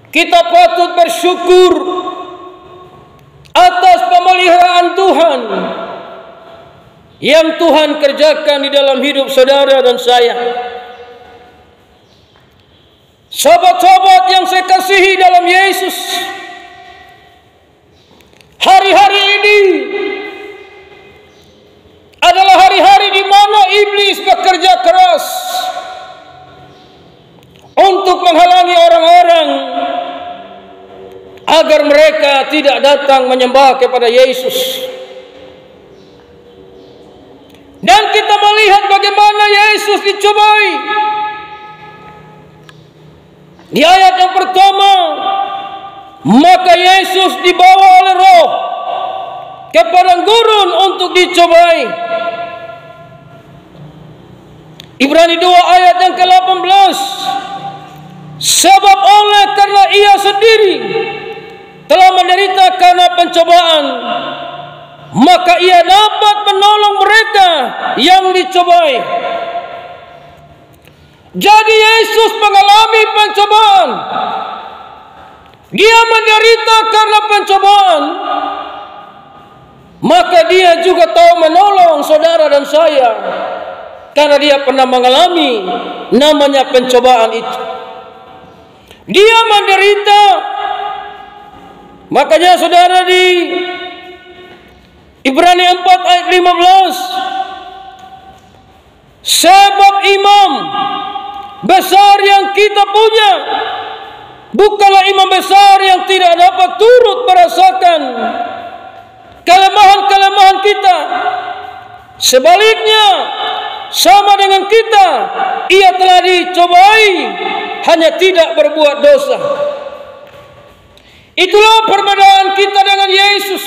kita patut bersyukur atas pemeliharaan Tuhan yang Tuhan kerjakan di dalam hidup saudara dan saya. Sahabat-sahabat yang saya kasihi dalam Yesus, hari-hari ini adalah hari-hari di mana iblis bekerja keras untuk menghalangi orang-orang agar mereka tidak datang menyembah kepada Yesus. Dan kita melihat bagaimana Yesus dicobai. Di ayat yang pertama, maka Yesus dibawa oleh Roh ke padang gurun untuk dicobai. Ibrani 2 ayat yang ke-18, sebab oleh karena ia sendiri telah menderita karena pencobaan, maka ia dapat menolong mereka yang dicobai. Jadi Yesus mengalami pencobaan. Dia menderita karena pencobaan, maka dia juga tahu menolong saudara dan saya, karena dia pernah mengalami namanya pencobaan itu. Dia menderita. Makanya saudara, di Ibrani 4 ayat 15, sebab imam besar yang kita punya bukanlah imam besar yang tidak dapat turut merasakan kelemahan-kelemahan kita. Sebaliknya, sama dengan kita, ia telah dicobai, hanya tidak berbuat dosa. Itulah perbedaan kita dengan Yesus.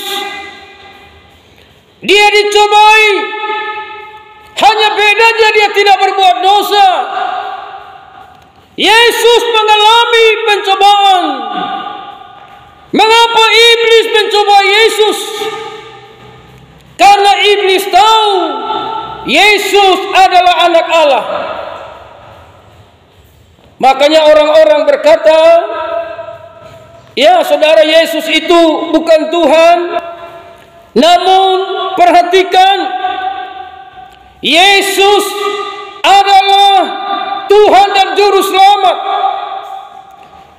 Dia dicobai, hanya bedanya dia tidak berbuat dosa. Yesus mengalami pencobaan. Mengapa iblis mencoba Yesus? Karena iblis tahu Yesus adalah anak Allah. Makanya orang-orang berkata, ya saudara, Yesus itu bukan Tuhan. Namun perhatikan, Yesus adalah Tuhan dan Juru Selamat.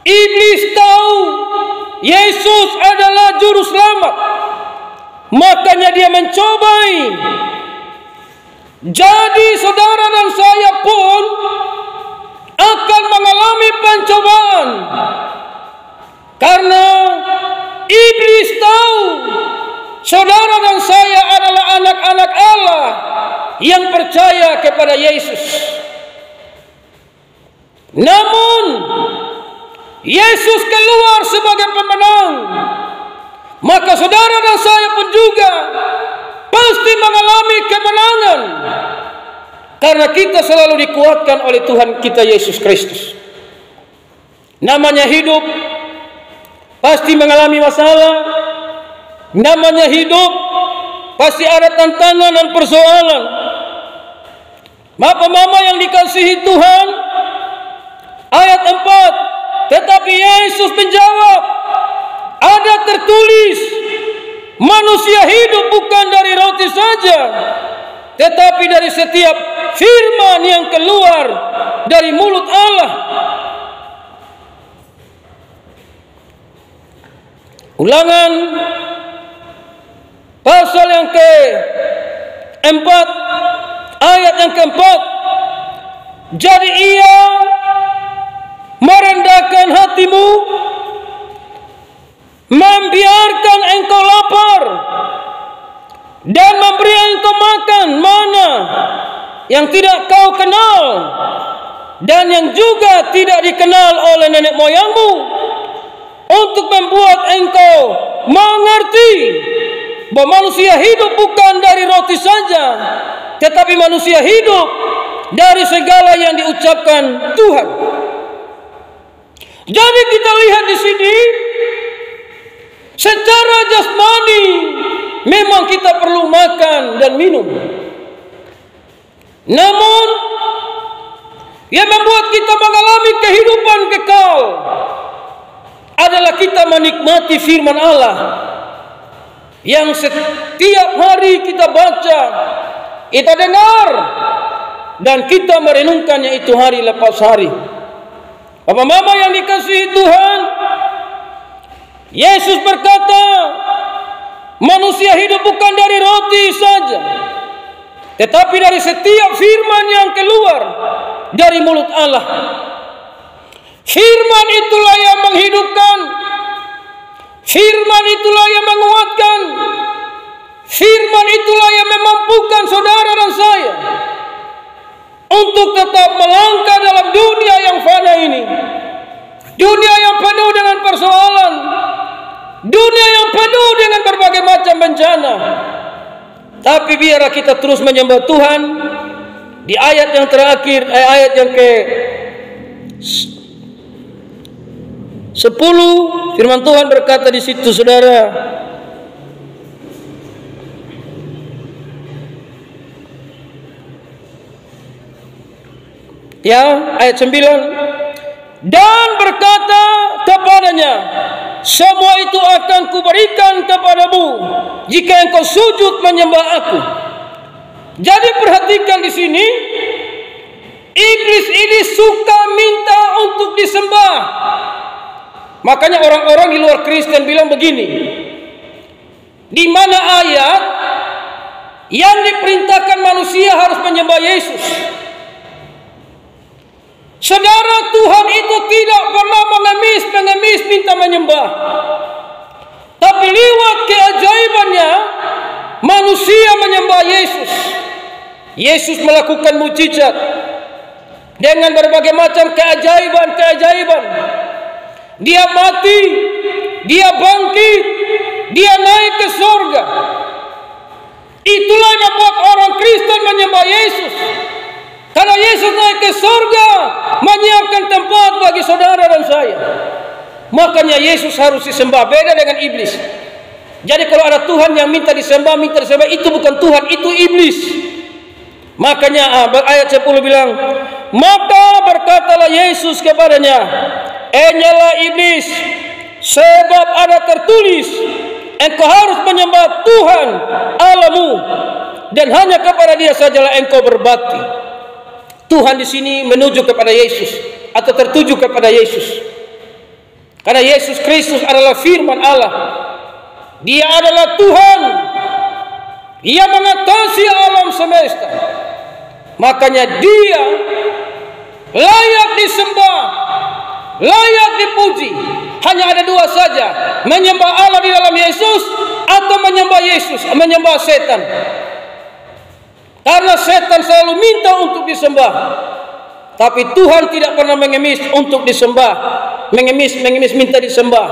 Iblis tahu Yesus adalah Juru Selamat, makanya dia mencobai. Jadi saudara dan saya pun akan mengalami pencobaan, karena iblis tahu saudara dan saya adalah anak-anak Allah yang percaya kepada Yesus. Namun Yesus keluar sebagai pemenang, maka saudara dan saya pun juga pasti mengalami kemenangan, karena kita selalu dikuatkan oleh Tuhan kita Yesus Kristus. Namanya hidup pasti mengalami masalah. Namanya hidup pasti ada tantangan dan persoalan. Bapak mama yang dikasihi Tuhan, ayat 4, tetapi Yesus menjawab, ada tertulis, manusia hidup bukan dari roti saja, tetapi dari setiap firman yang keluar dari mulut Allah. Ulangan pasal yang ke-4 ayat yang ke-4, jadi ia merendahkan hatimu, membiarkan engkau lapar, dan memberi engkau makan mana yang tidak kau kenal, dan yang juga tidak dikenal oleh nenek moyangmu, untuk membuat engkau mengerti bahwa manusia hidup bukan dari roti saja, tetapi manusia hidup dari segala yang diucapkan Tuhan. Jadi kita lihat di sini, secara jasmani memang kita perlu makan dan minum. Namun yang membuat kita mengalami kehidupan kekal kita menikmati firman Allah yang setiap hari kita baca, kita dengar, dan kita merenungkannya itu hari lepas hari. Bapak mama yang dikasihi Tuhan, Yesus berkata, manusia hidup bukan dari roti saja, tetapi dari setiap firman yang keluar dari mulut Allah. Firman itulah yang menghidupkan, firman itulah yang menguatkan, firman itulah yang memampukan saudara dan saya untuk tetap melangkah dalam dunia yang fana ini, dunia yang penuh dengan persoalan, dunia yang penuh dengan berbagai macam bencana. Tapi biarlah kita terus menyembah Tuhan. Di ayat yang terakhir, ayat yang ke 10, firman Tuhan berkata di situ, saudara, ya, ayat 9, dan berkata kepadanya, semua itu akan kuberikan kepadamu jika engkau sujud menyembah aku. Jadi perhatikan di sini, iblis ini suka minta untuk disembah. Makanya orang-orang di luar Kristen bilang begini, di mana ayat yang diperintahkan manusia harus menyembah Yesus? Saudara, Tuhan itu tidak pernah mengemis minta menyembah. Tapi lewat keajaibannya, manusia menyembah Yesus. Yesus melakukan mujizat dengan berbagai macam keajaiban. Dia mati, dia bangkit, dia naik ke surga. Itulah yang membuat orang Kristen menyembah Yesus. Karena Yesus naik ke surga, menyiapkan tempat bagi saudara dan saya. Makanya Yesus harus disembah, beda dengan iblis. Jadi kalau ada Tuhan yang minta disembah, itu bukan Tuhan, itu iblis. Makanya ayat 10 bilang, maka berkatalah Yesus kepadanya, enyalah iblis, sebab ada tertulis, engkau harus menyembah Tuhan Allahmu, dan hanya kepada Dia sajalah engkau berbakti. Tuhan di sini menuju kepada Yesus atau tertuju kepada Yesus. Karena Yesus Kristus adalah firman Allah. Dia adalah Tuhan yang mengatasi alam semesta. Makanya Dia layak disembah, layak dipuji. Hanya ada dua saja, menyembah Allah di dalam Yesus atau menyembah setan. Karena setan selalu minta untuk disembah, tapi Tuhan tidak pernah mengemis untuk disembah, mengemis minta disembah.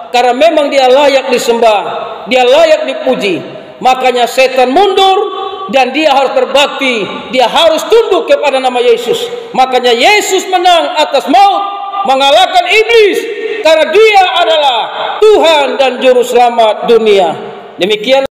Karena memang Dia layak disembah, Dia layak dipuji. Makanya setan mundur dan dia harus berbakti, dia harus tunduk kepada nama Yesus. Makanya Yesus menang atas maut, mengalahkan iblis, karena Dia adalah Tuhan dan Juru Selamat dunia. Demikian